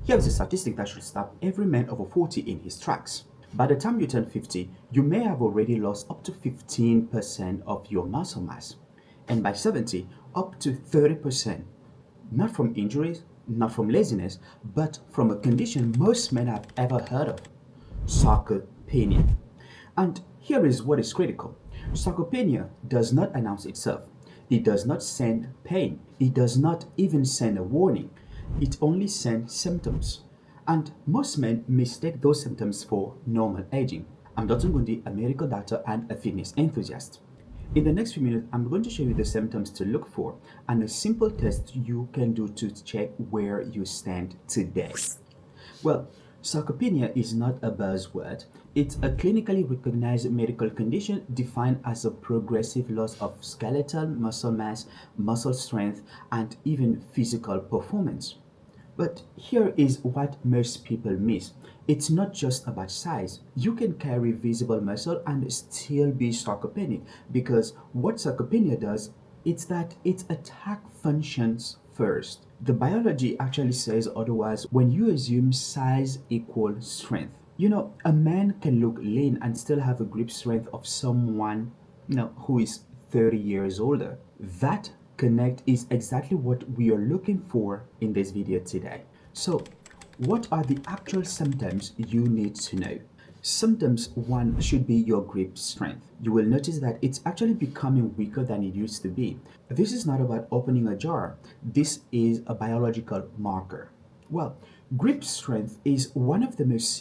Here's a statistic that should stop every man over 40 in his tracks. By the time you turn 50, you may have already lost up to 15% of your muscle mass, and by 70, up to 30%. Not from injuries, not from laziness, but from a condition most men have ever heard of: sarcopenia. And here is what is critical: sarcopenia does not announce itself, it does not send pain, it does not even send a warning, it only sends symptoms. And most men mistake those symptoms for normal aging. I'm Dr. Gundi, a medical doctor and a fitness enthusiast. In the next few minutes, I'm going to show you the symptoms to look for and a simple test you can do to check where you stand today. Well, sarcopenia is not a buzzword. It's a clinically recognized medical condition defined as a progressive loss of skeletal muscle mass, muscle strength, and even physical performance. But here is what most people miss. It's not just about size. You can carry visible muscle and still be sarcopenic, because what sarcopenia does is that its attack functions first. The biology actually says otherwise when you assume size equals strength. A man can look lean and still have a grip strength of someone, who is 30 years older. That connect is exactly what we are looking for in this video today. So, what are the actual symptoms you need to know? Symptoms 1 should be your grip strength. You will notice that it's actually becoming weaker than it used to be. This is not about opening a jar, this is a biological marker. Well, grip strength is one of the most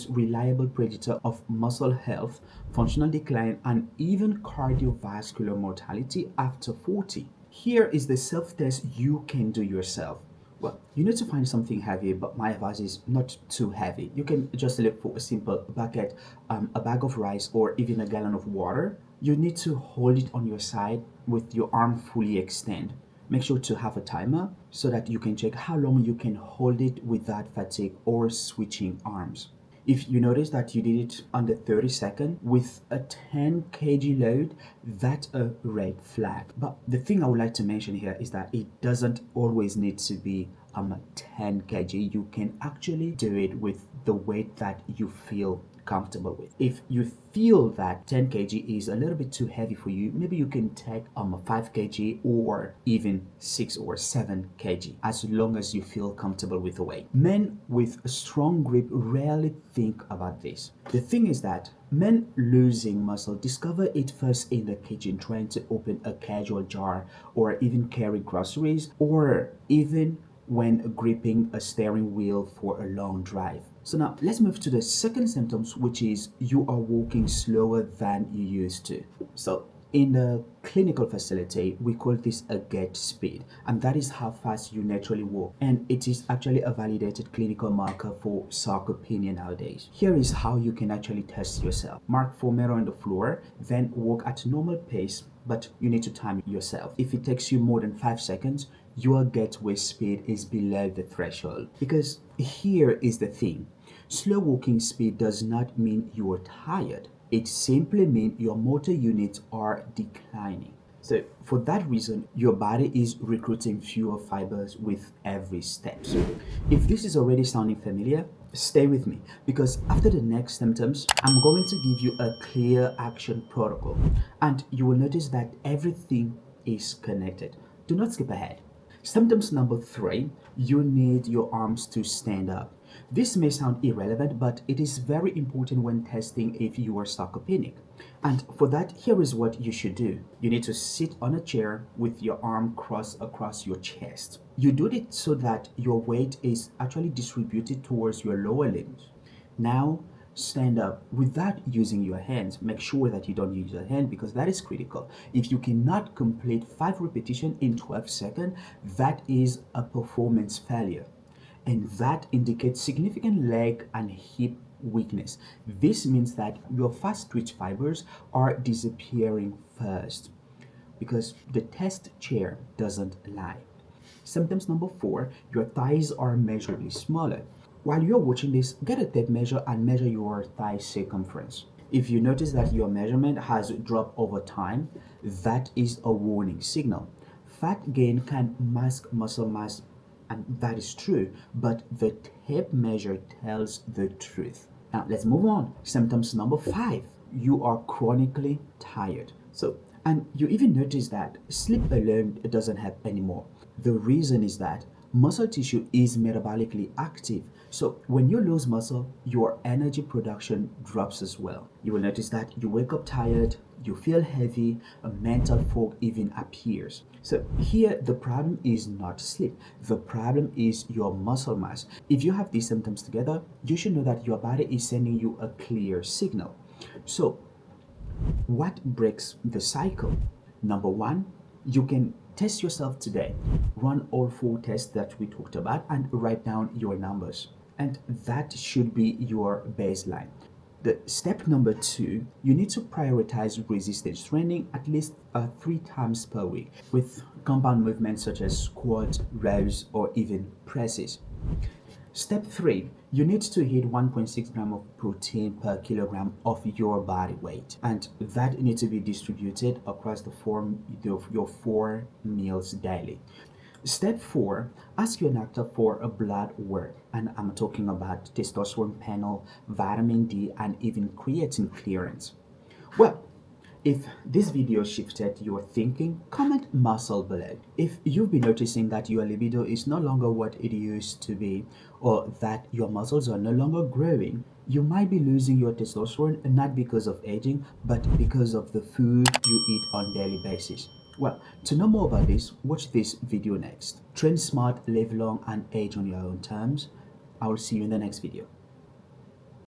reliable predictor of muscle health, functional decline, and even cardiovascular mortality after 40. Here is the self-test you can do yourself. Well, you need to find something heavy, but my advice is not too heavy. You can just look for a simple bucket, a bag of rice, or even a gallon of water. You need to hold it on your side with your arm fully extended. Make sure to have a timer so that you can check how long you can hold it without fatigue or switching arms. If you notice that you did it under 30 seconds with a 10 kg load, that's a red flag. But the thing I would like to mention here is that it doesn't always need to be 10 kg. You can actually do it with the weight that you feel comfortable with. If you feel that 10 kg is a little bit too heavy for you, maybe you can take 5 kg or even 6 or 7 kg, as long as you feel comfortable with the weight. Men with a strong grip rarely think about this. The thing is that men losing muscle discover it first in the kitchen, trying to open a casual jar or even carry groceries, or even when gripping a steering wheel for a long drive. So now let's move to the second symptoms, which is you are walking slower than you used to. So in the clinical facility, we call this a gait speed, and that is how fast you naturally walk. And it is actually a validated clinical marker for sarcopenia nowadays. Here is how you can actually test yourself. Mark 4 meters on the floor, then walk at normal pace, but you need to time yourself. If it takes you more than 5 seconds, your gateway speed is below the threshold. Because here is the thing: slow walking speed does not mean you are tired. It simply means your motor units are declining. So for that reason, your body is recruiting fewer fibers with every step. So if this is already sounding familiar, stay with me, because after the next symptoms, I'm going to give you a clear action protocol, and you will notice that everything is connected. Do not skip ahead. Symptoms number 3, you need your arms to stand up. This may sound irrelevant, but it is very important when testing if you are sarcopenic. And for that, here is what you should do. You need to sit on a chair with your arm crossed across your chest. You do it so that your weight is actually distributed towards your lower limbs. Now, stand up without using your hands. Make sure that you don't use your hand, because that is critical. If you cannot complete 5 repetitions in 12 seconds, that is a performance failure, and that indicates significant leg and hip weakness. This means that your fast twitch fibers are disappearing first, because the test chair doesn't lie. Symptoms number 4, your thighs are measurably smaller. While you're watching this, get a tape measure and measure your thigh circumference. If you notice that your measurement has dropped over time, that is a warning signal. Fat gain can mask muscle mass And that is true, but the tape measure tells the truth. Now let's move on. Symptoms number 5. You are chronically tired. And you even notice that sleep alone doesn't help anymore. The reason is that muscle tissue is metabolically active. So when you lose muscle, your energy production drops as well. You will notice that you wake up tired, you feel heavy, a mental fog even appears. So here the problem is not sleep. The problem is your muscle mass. If you have these symptoms together, you should know that your body is sending you a clear signal. So what breaks the cycle? Number 1, you can test yourself today. Run all 4 tests that we talked about and write down your numbers. And that should be your baseline. The step number 2, you need to prioritize resistance training at least 3 times per week with compound movements such as squats, rows, or even presses. Step 3, you need to hit 1.6 gram of protein per kilogram of your body weight, and that needs to be distributed across your 4 meals daily. Step 4, ask your doctor for a blood work, and I'm talking about testosterone panel, vitamin D, and even creatine clearance. Well, if this video shifted your thinking, comment muscle below. If you've been noticing that your libido is no longer what it used to be, or that your muscles are no longer growing, you might be losing your testosterone not because of aging, but because of the food you eat on a daily basis. Well, to know more about this, watch this video next. Train smart, live long, and age on your own terms. I will see you in the next video.